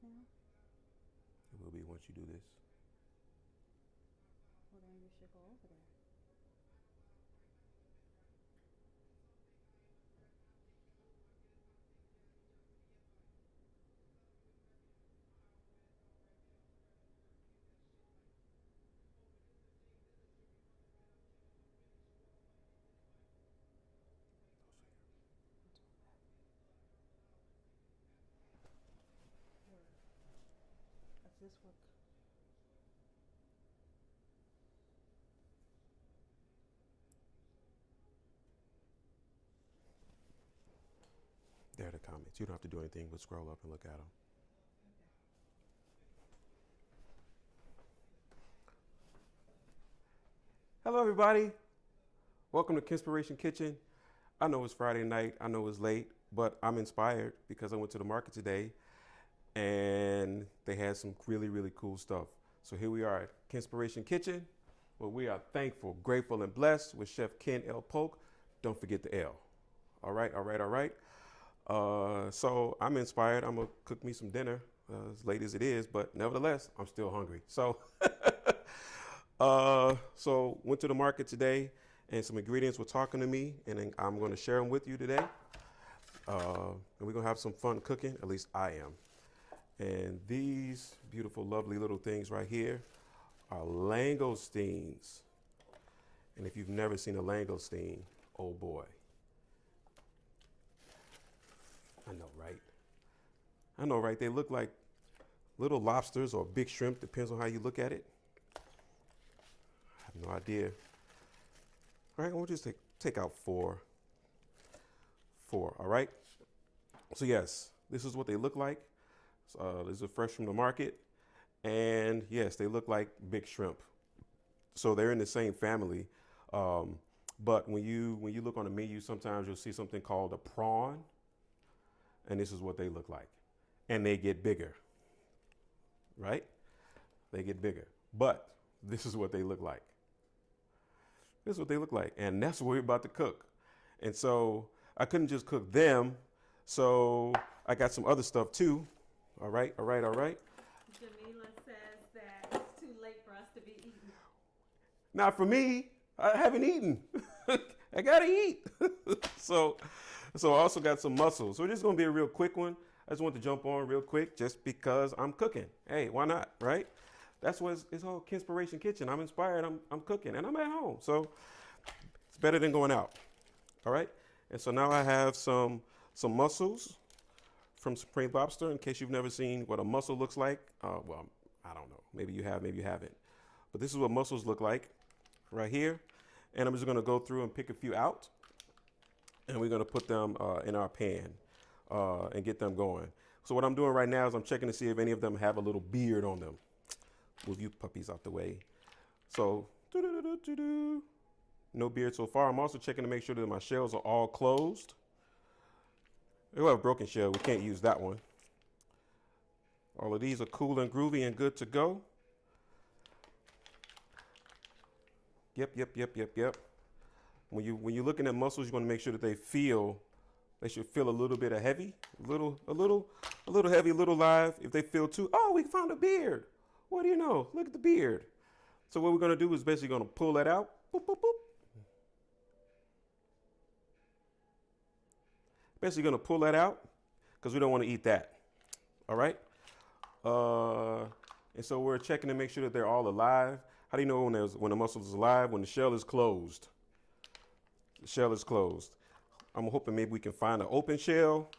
now? It will be once you do this. Well, then you should go over there. Where? Does this work? There are the comments. You don't have to do anything but scroll up and look at them. Okay. Hello, everybody. Welcome to Kenspiration Kitchen. I know it's Friday night. I know it's late, but I'm inspired because I went to the market today and they had some really, really cool stuff. So here we are at Kenspiration Kitchen, where we are thankful, grateful, and blessed with Chef Ken L. Polk. Don't forget the L. All right, all right, all right. So I'm inspired. I'm gonna cook me some dinner, as late as it is, but nevertheless, I'm still hungry. So went to the market today, and some ingredients were talking to me, and I'm going to share them with you today. And we're gonna have some fun cooking. At least I am. And these beautiful, lovely little things right here are Langostines. And if you've never seen a Langostine, oh boy. I know, right? I know, right? They look like little lobsters or big shrimp, depends on how you look at it. I have no idea. All right, we'll just take out four. All right. So yes, this is what they look like. These are fresh from the market. And yes, they look like big shrimp. So they're in the same family. But when you look on the menu, sometimes you'll see something called a prawn. And this is what they look like. And they get bigger, right? They get bigger. But this is what they look like. This is what they look like. And that's what we're about to cook. And so I couldn't just cook them. So I got some other stuff too. All right, all right, all right. Jamila says that it's too late for us to be eating. Not for me. I haven't eaten. I gotta eat. so I also got some mussels. So this is gonna be a real quick one. I just want to jump on real quick just because I'm cooking. Hey, why not, right? That's what it's all Kenspiration Kitchen. I'm inspired. I'm cooking and I'm at home. So it's better than going out. All right. And so now I have some mussels from Supreme Lobster. In case you've never seen what a mussel looks like. Well, I don't know. Maybe you have, maybe you haven't. But this is what mussels look like right here. And I'm just going to go through and pick a few out. And we're going to put them in our pan and get them going. So what I'm doing right now is I'm checking to see if any of them have a little beard on them. Move you puppies out the way. So, no beard so far. I'm also checking to make sure that my shells are all closed. We have a broken shell. We can't use that one. All of these are cool and groovy and good to go. Yep. When you're looking at mussels, you want to make sure that they should feel a little bit of heavy, a little heavy, a little live. If they feel too, oh, we found a beard. What do you know? Look at the beard. So what we're going to do is basically going to pull that out. Boop, boop, boop. Basically going to pull that out because we don't want to eat that. All right. And so we're checking to make sure that they're all alive. How do you know when the mussel is alive? When the shell is closed. The shell is closed. I'm hoping maybe we can find an open shell.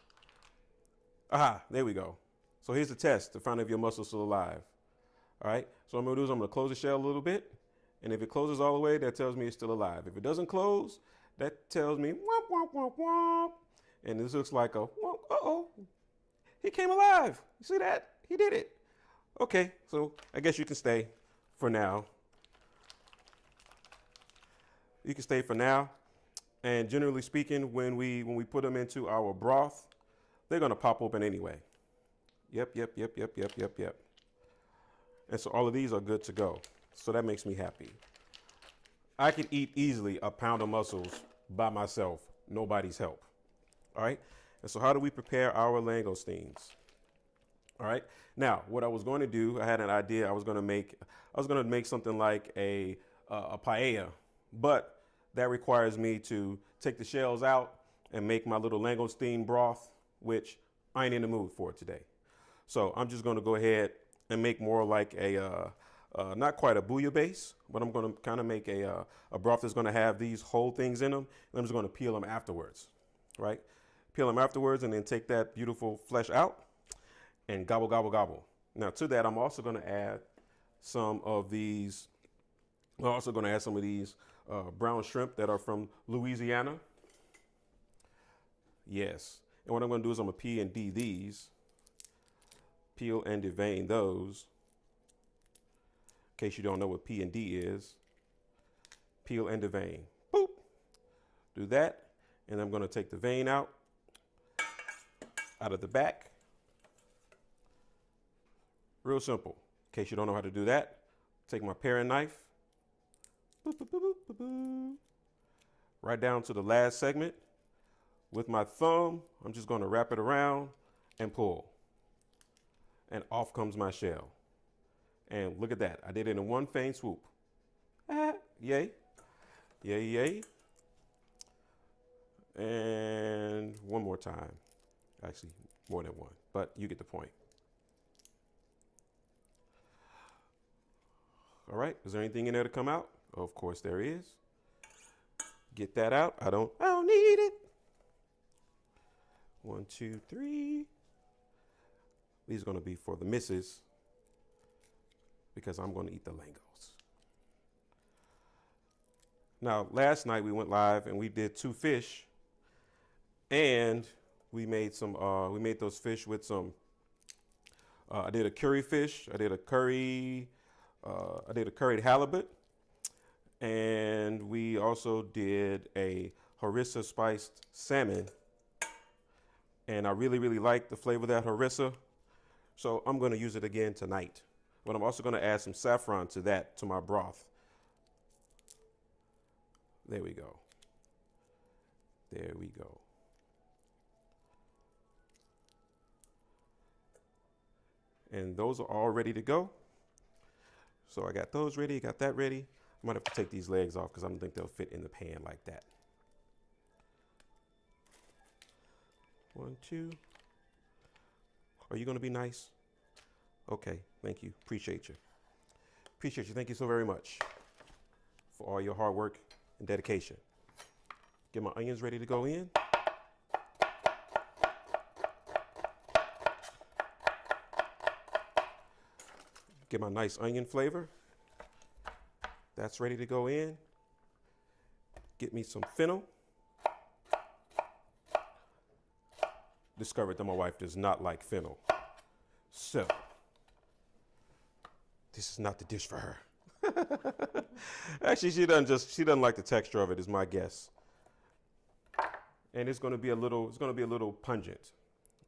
Aha, there we go. So here's the test to find if your mussel's still alive. All right, so what I'm gonna do is I'm gonna close the shell a little bit. And if it closes all the way, that tells me it's still alive. If it doesn't close, that tells me womp, womp, womp, womp. And this looks like a, uh-oh, he came alive. You see that? He did it. Okay, so I guess you can stay for now. You can stay for now. And generally speaking, when we put them into our broth, they're gonna pop open anyway. Yep. And so all of these are good to go. So that makes me happy. I can eat easily a pound of mussels by myself, nobody's help. All right. And so how do we prepare our langoustines? All right. Now, what I was going to do, I had an idea. I was going to make something like a paella, but that requires me to take the shells out and make my little langostine broth, which I ain't in the mood for today. So I'm just going to go ahead and make more like not quite a bouillabaisse, but I'm going to kind of make a broth that's going to have these whole things in them. And I'm just going to peel them afterwards, right? Peel them afterwards and then take that beautiful flesh out and gobble, gobble, gobble. Now to that, I'm also going to add some of these, brown shrimp that are from Louisiana. Yes. And what I'm going to do is I'm going to P and D these, peel and devein those. In case you don't know what P and D is, peel and devein. Boop. Do that. And I'm going to take the vein out of the back. Real simple. In case you don't know how to do that, take my paring knife, boop, boop, boop, boop, boop, right down to the last segment. With my thumb, I'm just going to wrap it around and pull. And off comes my shell. And look at that. I did it in one faint swoop. Yay. Yay, yay. And one more time. Actually, more than one, but you get the point. All right, is there anything in there to come out? Of course there is. Get that out. I don't need it. 1, 2, 3. These are going to be for the missus because I'm going to eat the langos. Now, last night we went live and we did 2 fish, and we made those fish with some. I did a curry fish. I did a curried halibut, and we also did a harissa spiced salmon. And I really, really like the flavor of that harissa, so I'm going to use it again tonight. But I'm also going to add some saffron to my broth. There we go. There we go. And those are all ready to go. So I got those ready, got that ready. I might have to take these legs off because I don't think they'll fit in the pan like that. 1, 2. Are you going to be nice? Okay, thank you. Appreciate you. Appreciate you. Thank you so very much for all your hard work and dedication. Get my onions ready to go in. Get my nice onion flavor. That's ready to go in. Get me some fennel. Discovered that my wife does not like fennel. So, this is not the dish for her. Actually, she doesn't like the texture of it, is my guess. And it's going to be a little pungent.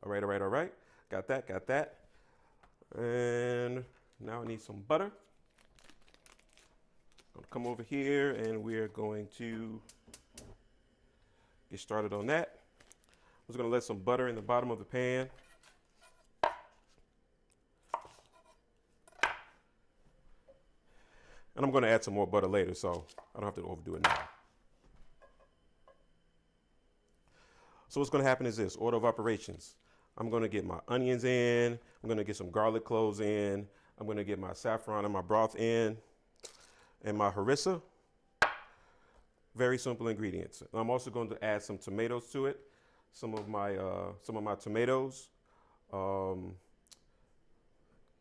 All right, all right, all right. Got that. And now I need some butter. I'm going to come over here and we're going to get started on that. I'm just going to let some butter in the bottom of the pan. And I'm going to add some more butter later, so I don't have to overdo it now. So what's going to happen is this, order of operations. I'm going to get my onions in. I'm going to get some garlic cloves in. I'm going to get my saffron and my broth in, and my harissa. Very simple ingredients. I'm also going to add some tomatoes to it. Some of my tomatoes.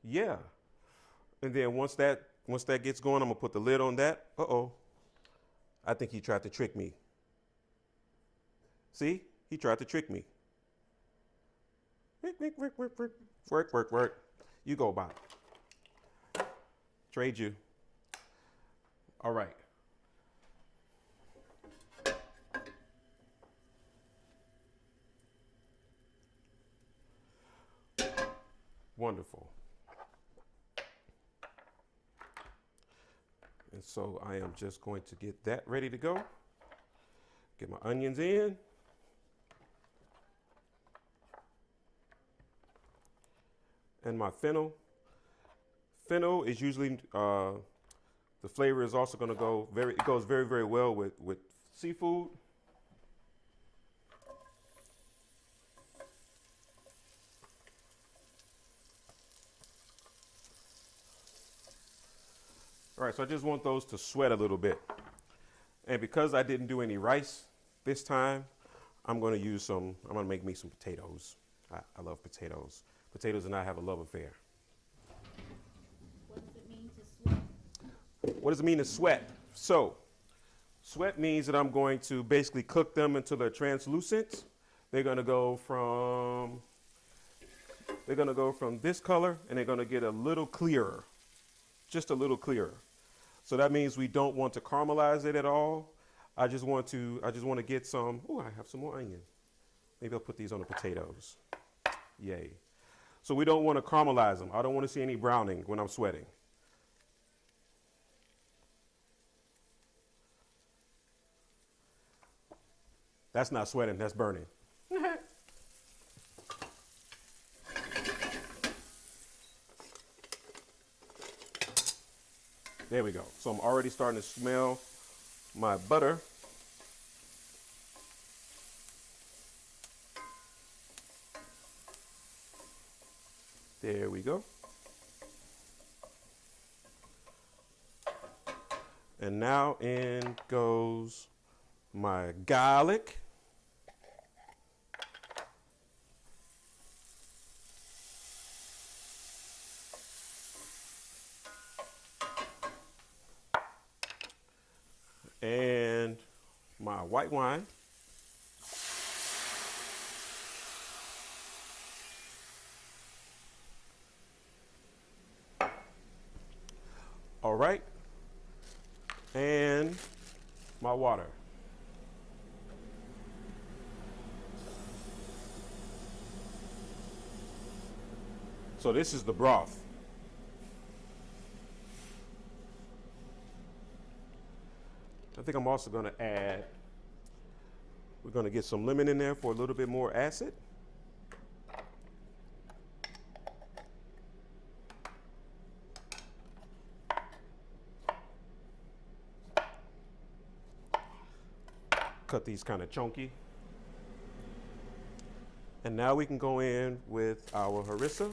Yeah. And then once that gets going, I'm gonna put the lid on that. Uh-oh. I think he tried to trick me. See? He tried to trick me. Work. You go, Bob. Trade you. All right. Wonderful. And so I am just going to get that ready to go. Get my onions in. and my fennel. Fennel is usually, the flavor is also going to go it goes very, very well with seafood. All right, so I just want those to sweat a little bit. And because I didn't do any rice this time, I'm going to make me some potatoes. I love potatoes. Potatoes and I have a love affair. What does it mean to sweat? What does it mean to sweat? So, sweat means that I'm going to basically cook them until they're translucent. They're going to go from this color and they're going to get a little clearer, just a little clearer. So that means we don't want to caramelize it at all. I just want to get some. Oh, I have some more onion. Maybe I'll put these on the potatoes. Yay. So we don't want to caramelize them. I don't want to see any browning when I'm sweating. That's not sweating, that's burning. There we go. So I'm already starting to smell my butter. There we go. And now in goes my garlic. And my white wine. All right. And my water. So this is the broth. I think I'm also going to add, we're going to get some lemon in there for a little bit more acid. Cut these kind of chunky. And now we can go in with our harissa.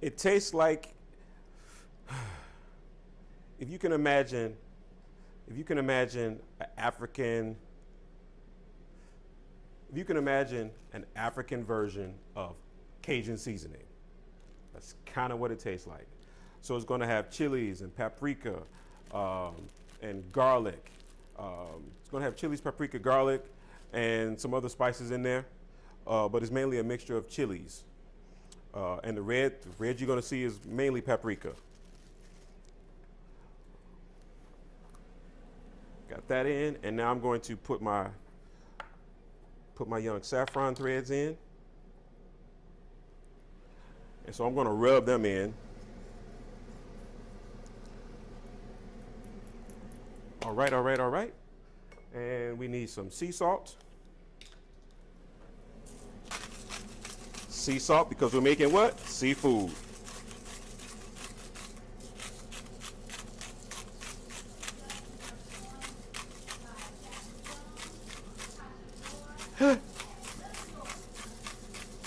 It tastes like, if you can imagine an African version of Cajun seasoning. That's kind of what it tastes like. So it's going to have chilies and paprika and garlic. It's going to have chilies, paprika, garlic, and some other spices in there. But it's mainly a mixture of chilies. And the red you're going to see is mainly paprika. Got that in, and now I'm going to put my young saffron threads in. And so I'm going to rub them in. All right, all right, all right. And we need some sea salt. Sea salt, because we're making what? Seafood.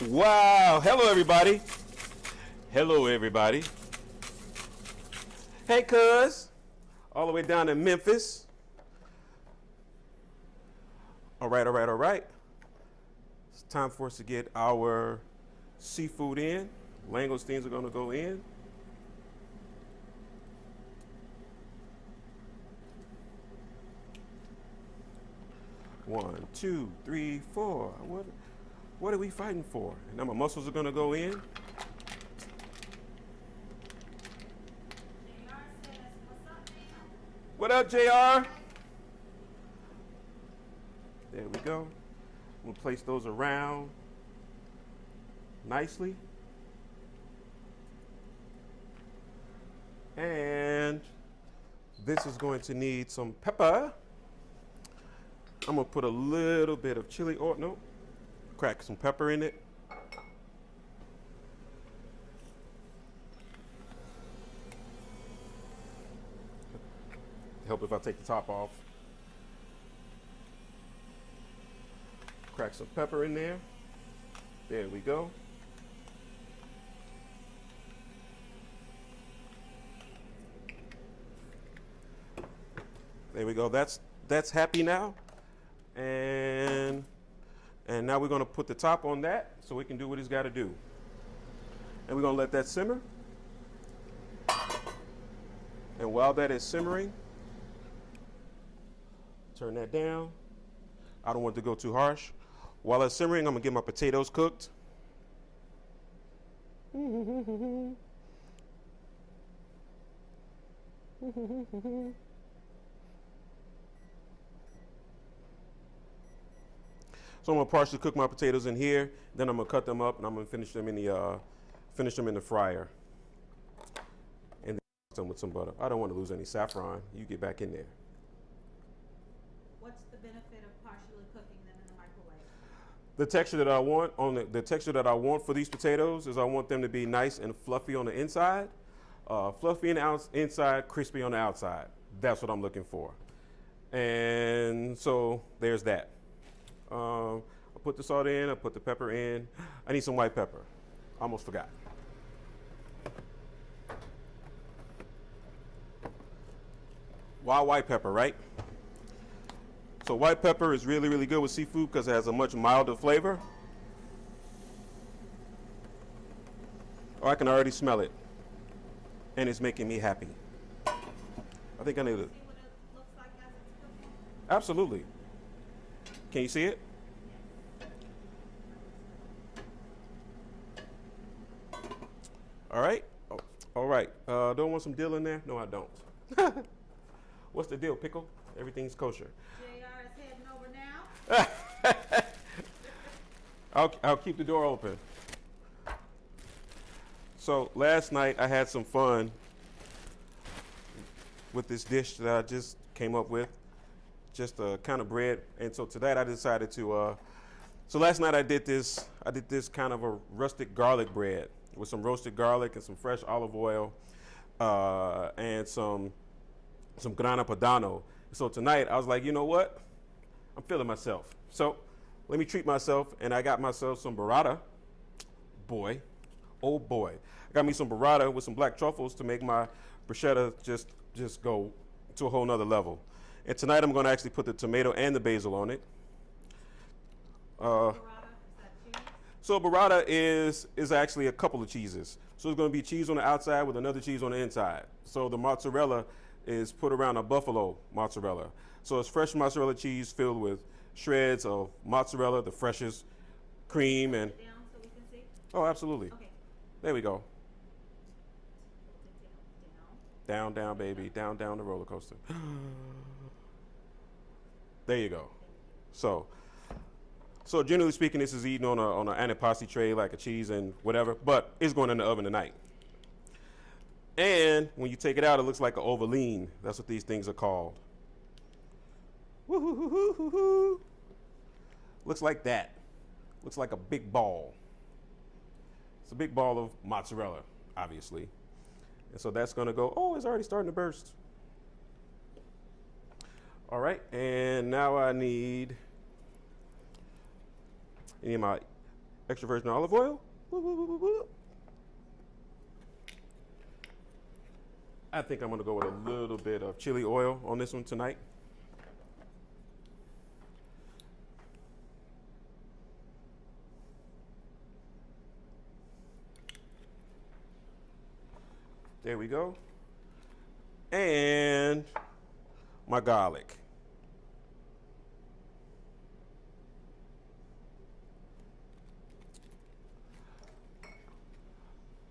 Wow. Hello, everybody. Hello, everybody. Hey, cuz. All the way down in Memphis. All right, all right, all right. It's time for us to get our seafood in. Langostines are going to go in. One, two, three, four. What are we fighting for? And now my mussels are going to go in. What up, JR? There we go. We'll place those around nicely. And This is going to need some pepper. I'm gonna put a little bit of chili oil, no, crack some pepper in it. Help if I take the top off. Crack some pepper in there. There we go. There we go. That's happy now. And now we're gonna put the top on that so we can do what it's gotta do. And we're gonna let that simmer. And while that is simmering, turn that down. I don't want it to go too harsh. While it's simmering, I'm gonna get my potatoes cooked. So I'm gonna partially cook my potatoes in here, then I'm gonna cut them up and I'm gonna finish them in the fryer. And then them with some butter. I don't want to lose any saffron. You get back in there. What's the benefit of partially cooking them in the microwave? The texture that I want the texture that I want for these potatoes is I want them to be nice and fluffy on the inside, fluffy on the inside, crispy on the outside. That's what I'm looking for. And so there's that. I put the salt in, I put the pepper in. I need some white pepper. Almost forgot. Why white pepper, right? So white pepper is really, really good with seafood because it has a much milder flavor. Oh, I can already smell it. And it's making me happy. I think I need it. See what it looks like as it's cooking? Absolutely. Can you see it? All right. Oh, all right. Don't want some dill in there? No, I don't. What's the deal, pickle? Everything's kosher. JR is heading over now. I'll keep the door open. So last night I had some fun with this dish that I just came up with, just a kind of bread. And so tonight I decided to. So last night I did this kind of a rustic garlic bread with some roasted garlic and some fresh olive oil and some grana padano. So tonight I was like, you know what? I'm feeling myself. So let me treat myself, and I got myself some burrata. Boy, oh boy. I got me some burrata with some black truffles to make my bruschetta just go to a whole nother level. And tonight I'm going to actually put the tomato and the basil on it. Burrata, is that cheese? So burrata is actually a couple of cheeses. So it's going to be cheese on the outside with another cheese on the inside. So the mozzarella is put around a buffalo mozzarella. So it's fresh mozzarella cheese filled with shreds of mozzarella, the freshest cream and. Down so we can see? Oh, absolutely. Okay. There we go. Down. Down, baby. Down the roller coaster. There you go. So generally speaking, this is eaten on an antipasti tray like a cheese and whatever, but it's going in the oven tonight. And when you take it out, it looks like an ovaline. That's what these things are called. Woo-hoo-hoo-hoo-hoo-hoo. Looks like that. Looks like a big ball. It's a big ball of mozzarella, obviously. And so that's going to go, oh, it's already starting to burst. All right, and now I need my extra virgin olive oil. Woo, woo, woo, woo, woo. I think I'm going to go with a little bit of chili oil on this one tonight. There we go. And my garlic.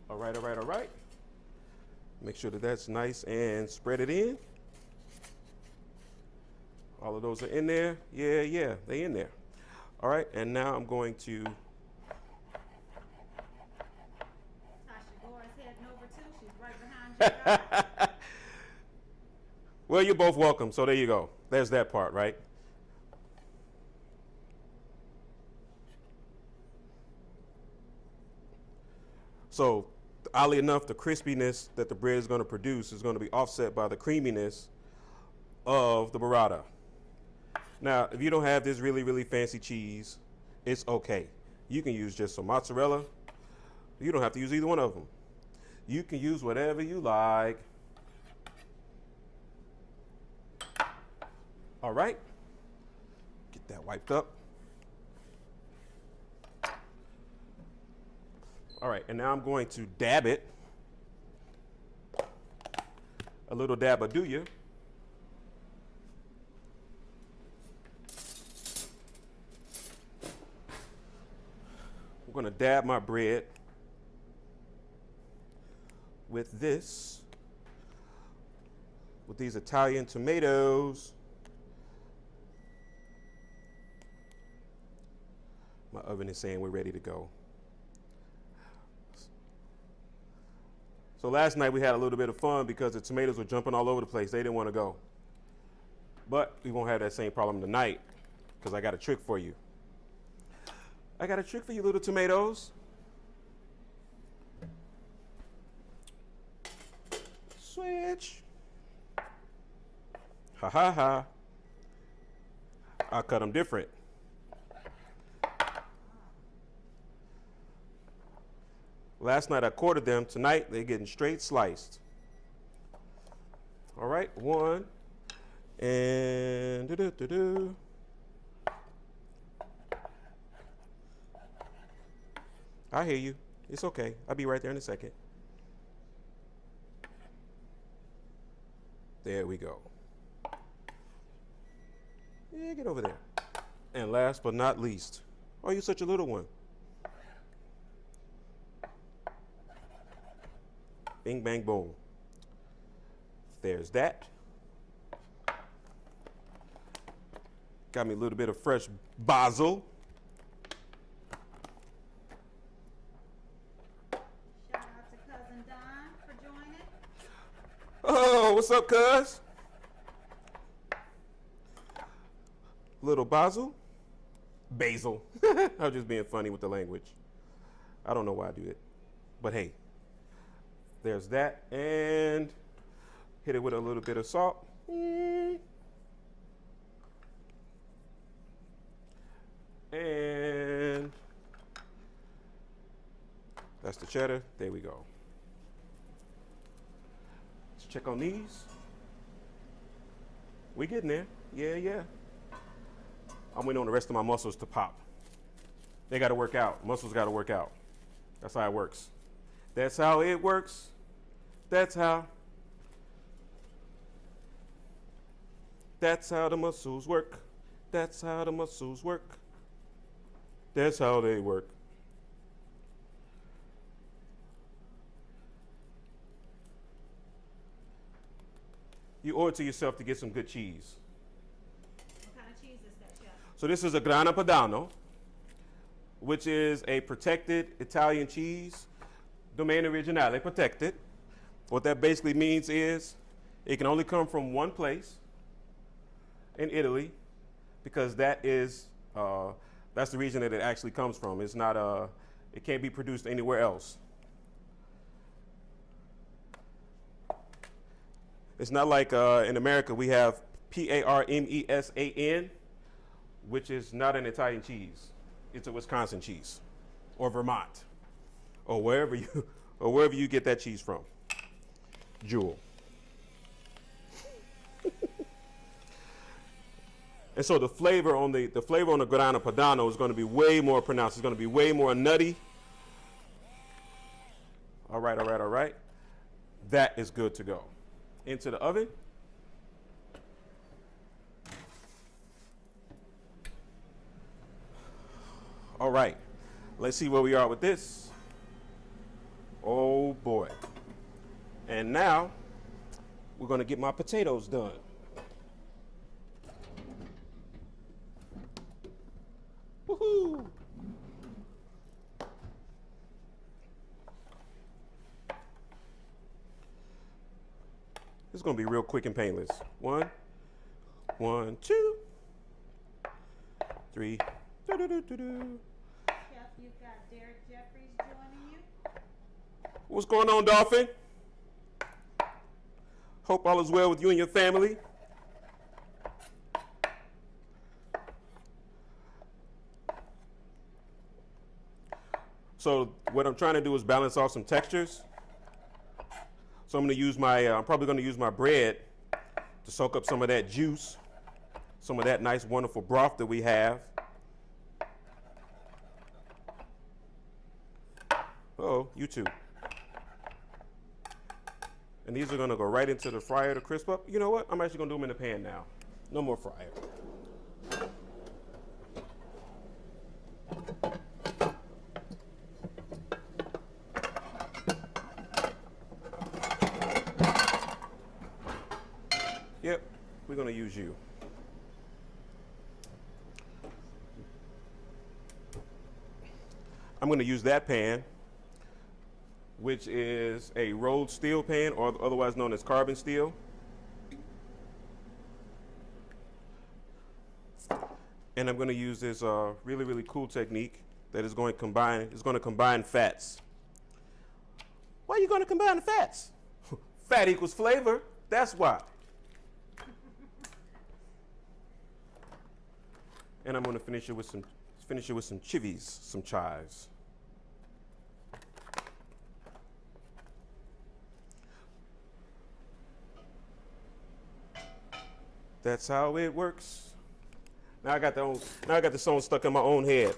All right, all right, all right. Make sure that that's nice and spread it in. All of those are in there. Yeah, they in there. All right, and now I'm going to. Tasha Gore's heading over too. She's right behind you. Well, you're both welcome. So there you go. There's that part, right? So oddly enough, the crispiness that the bread is going to produce is going to be offset by the creaminess of the burrata. Now, if you don't have this really, really fancy cheese, it's okay. You can use just some mozzarella. You don't have to use either one of them. You can use whatever you like. All right. Get that wiped up. All right, and now I'm going to dab it. A little dab of do you. I'm going to dab my bread with this, with these Italian tomatoes. My oven is saying we're ready to go. So last night we had a little bit of fun because the tomatoes were jumping all over the place. They didn't want to go. But we won't have that same problem tonight because I got a trick for you. I got a trick for you, little tomatoes. Switch. Ha ha ha. I cut them different. Last night I quartered them. Tonight they're getting straight sliced. All right, one and do-do-do-do. I hear you. It's okay. I'll be right there in a second. There we go. Yeah, get over there. And last but not least, oh, you're such a little one. Bing, bang, boom. There's that. Got me a little bit of fresh basil. Shout out to Cousin Don for joining. Oh, what's up, cuz? Little basil. Basil. I'm just being funny with the language. I don't know why I do it. But hey, there's that. And hit it with a little bit of salt. And that's the cheddar. There we go. Let's check on these. We getting there. Yeah, yeah. I'm waiting on the rest of my mussels to pop. They got to work out. Mussels got to work out. That's how it works. That's how it works. That's how. That's how the mussels work. That's how the mussels work. That's how they work. You owe it to yourself to get some good cheese. What kind of cheese is that, Chef? So this is a Grana Padano, which is a protected Italian cheese, domain originale protected. What that basically means is it can only come from one place in Italy, because that is that's the region that it actually comes from. It's not it can't be produced anywhere else. It's not like in America we have Parmesan, which is not an Italian cheese. It's a Wisconsin cheese, or Vermont, or wherever you get that cheese from. Jewel. And so the flavor on the Grana Padano is going to be way more pronounced. It's going to be way more nutty. All right, all right, all right. That is good to go. Into the oven. All right, let's see where we are with this. Oh boy. And now we're going to get my potatoes done. Woohoo! It's gonna be real quick and painless. 1, 1, 2, 3. Do-do-do-do-do. Chef, you've got Derek Jeffries joining you. What's going on, Dolphin? Hope all is well with you and your family. So what I'm trying to do is balance off some textures. So I'm going to use I'm probably going to use my bread to soak up some of that juice, some of that nice, wonderful broth that we have. Uh-oh, you too. And these are going to go right into the fryer to crisp up. You know what? I'm actually going to do them in the pan now. No more fryer. Yep, we're going to use you. I'm going to use that pan, which is a rolled steel pan, or otherwise known as carbon steel. And I'm going to use this really, really cool technique that is going to combine fats. Why are you going to combine the fats? Fat equals flavor. That's why. And I'm going to finish it with some chivies, some chives. That's how it works. Now I got the song stuck in my own head.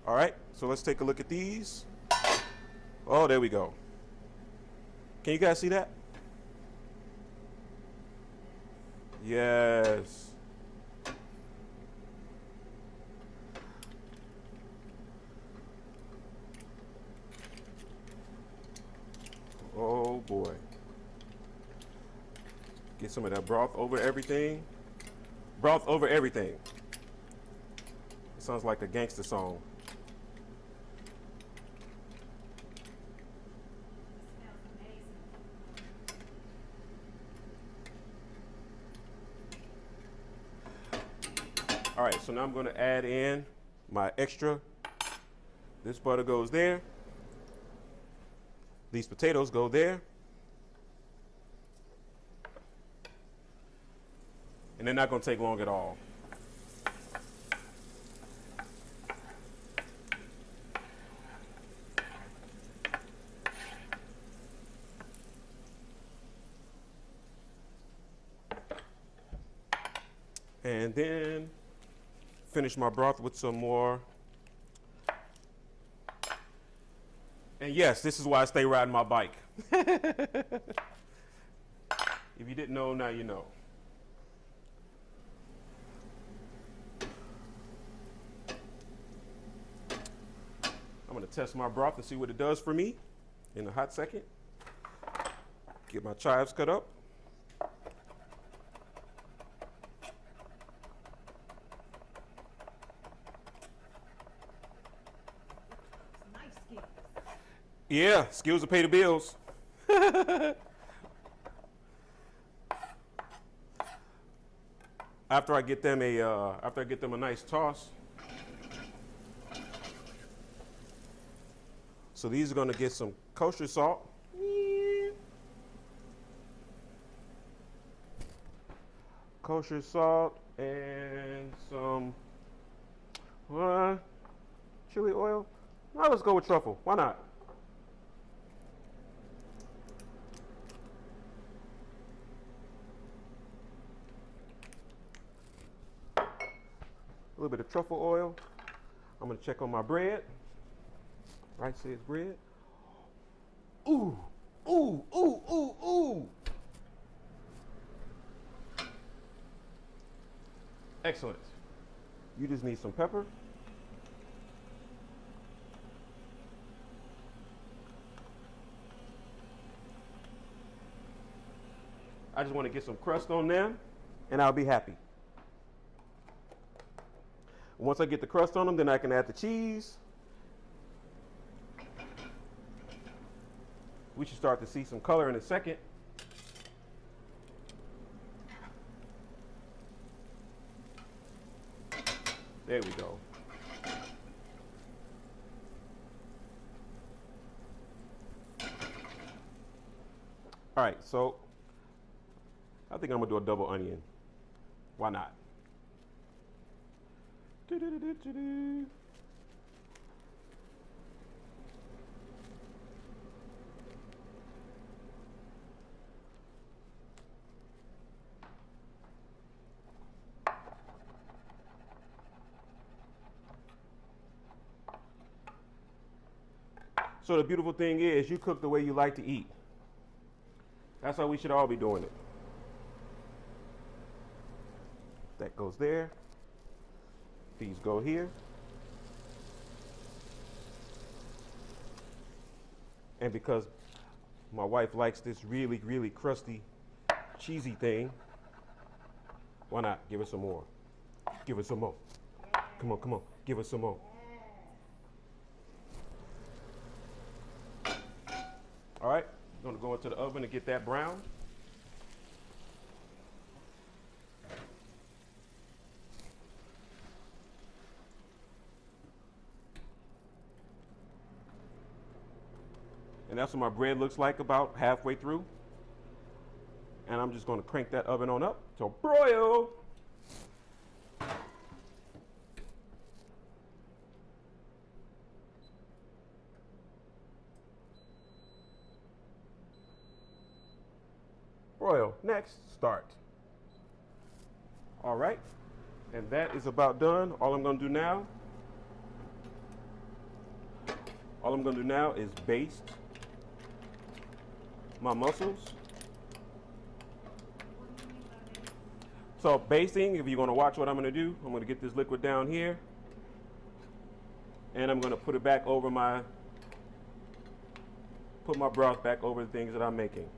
All right, so let's take a look at these. Oh, there we go. Can you guys see that? Yes. Oh boy. Get some of that broth over everything. Broth over everything. It sounds like a gangster song. Smells amazing. All right, so now I'm going to add in my extra. This butter goes there. These potatoes go there. And they're not going to take long at all. And then finish my broth with some more. And yes, this is why I stay riding my bike. If you didn't know, now you know. I'm going to test my broth and see what it does for me in a hot second. Get my chives cut up. Nice skills. Yeah, skills to pay the bills. After I get them a nice toss. So these are going to get some kosher salt. Kosher salt and some chili oil. Now let's go with truffle. Why not? A little bit of truffle oil. I'm going to check on my bread. Right says bread. Ooh, ooh, ooh, ooh, ooh. Excellent. You just need some pepper. I just want to get some crust on them, and I'll be happy. Once I get the crust on them, then I can add the cheese. We should start to see some color in a second. There we go. All right, so I think I'm gonna do a double onion. Why not? Do-do-do-do-do-do. So the beautiful thing is you cook the way you like to eat. That's how we should all be doing it. That goes there. These go here. And because my wife likes this really, really crusty, cheesy thing, why not give her some more? Give her some more. Come on, come on, give her some more. All right, I'm gonna go into the oven to get that brown. And that's what my bread looks like about halfway through. And I'm just gonna crank that oven on up to broil. Broil, next, start. All right, and that is about done. All I'm gonna do now is baste my mussels. So basting, if you're gonna watch what I'm gonna do, I'm gonna get this liquid down here and I'm gonna put it back over put my broth back over the things that I'm making.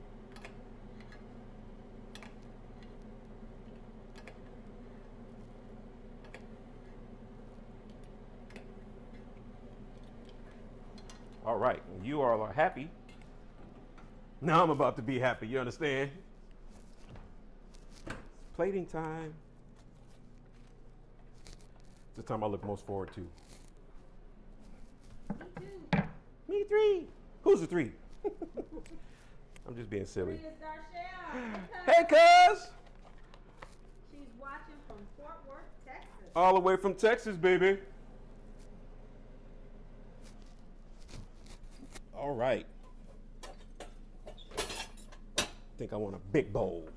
All right, you all are happy. Now I'm about to be happy, you understand? It's plating time. It's the time I look most forward to. Me too. Me three. Who's the three? I'm just being silly. Three is Darshell. Hey, cuz! She's watching from Fort Worth, Texas. All the way from Texas, baby. All right. I think I want a big bowl.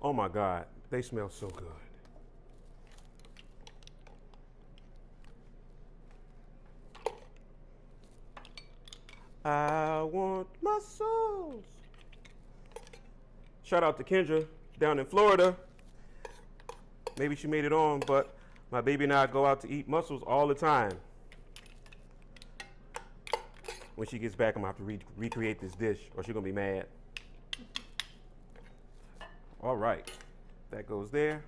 Oh my God, they smell so good. I want mussels. Shout out to Kendra down in Florida. Maybe she made it on, but my baby and I go out to eat mussels all the time. When she gets back, I'm gonna have to recreate this dish or she's gonna be mad. All right, that goes there.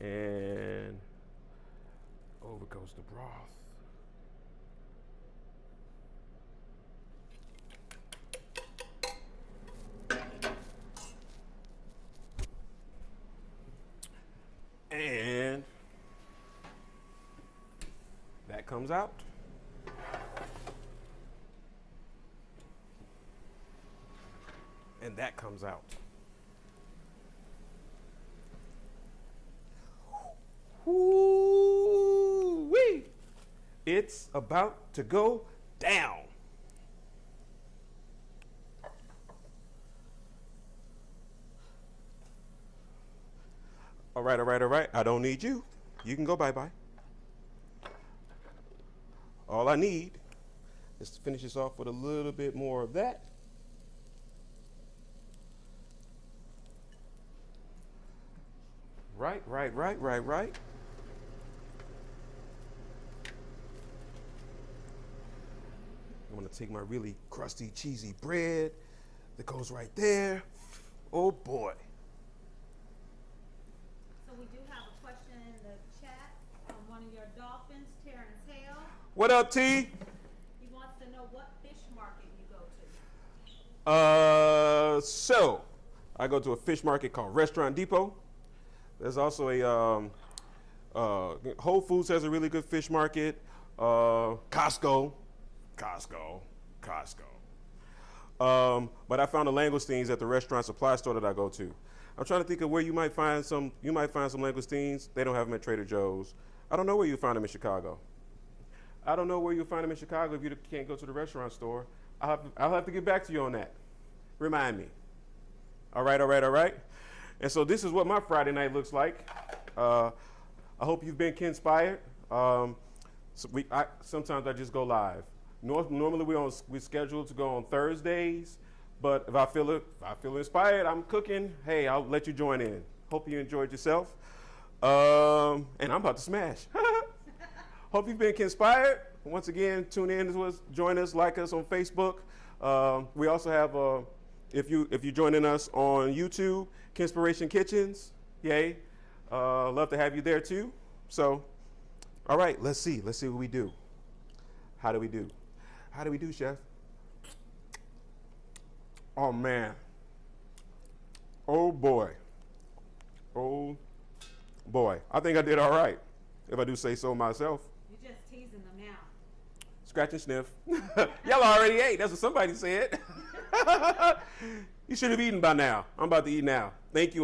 And over goes the broth. And that comes out. And that comes out. Woo-wee! It's about to go down. All right, all right, all right. I don't need you. You can go bye-bye. All I need is to finish this off with a little bit more of that. Right, right, right, right, right. take my really crusty, cheesy bread that goes right there. Oh boy. So we do have a question in the chat from one of your dolphins, Terrence Hale. What up, T? He wants to know what fish market you go to. So I go to a fish market called Restaurant Depot. There's also a Whole Foods has a really good fish market. Costco. But I found the Langostines at the restaurant supply store that I go to. I'm trying to think of where you might find some. You might find some Langostines. They don't have them at Trader Joe's. I don't know where you find them in Chicago. I don't know where you find them in Chicago if you can't go to the restaurant store. I'll have to get back to you on that. Remind me. All right. And so this is what my Friday night looks like. I hope you've been Kenspired. Sometimes I just go live. Normally we schedule to go on Thursdays, but if I feel inspired, I'm cooking. Hey, I'll let you join in. Hope you enjoyed yourself. And I'm about to smash. Hope you've been Kenspired. Once again, tune in to us, join us, like us on Facebook. We also have if you're joining us on YouTube, Kenspiration Kitchens. Yay. Love to have you there too. So, all right, let's see what we do. How do we do, chef? Oh man. Oh boy. I think I did all right, if I do say so myself. You're just teasing them now. Scratch and sniff. Y'all already ate. That's what somebody said. You should have eaten by now. I'm about to eat now. Thank you.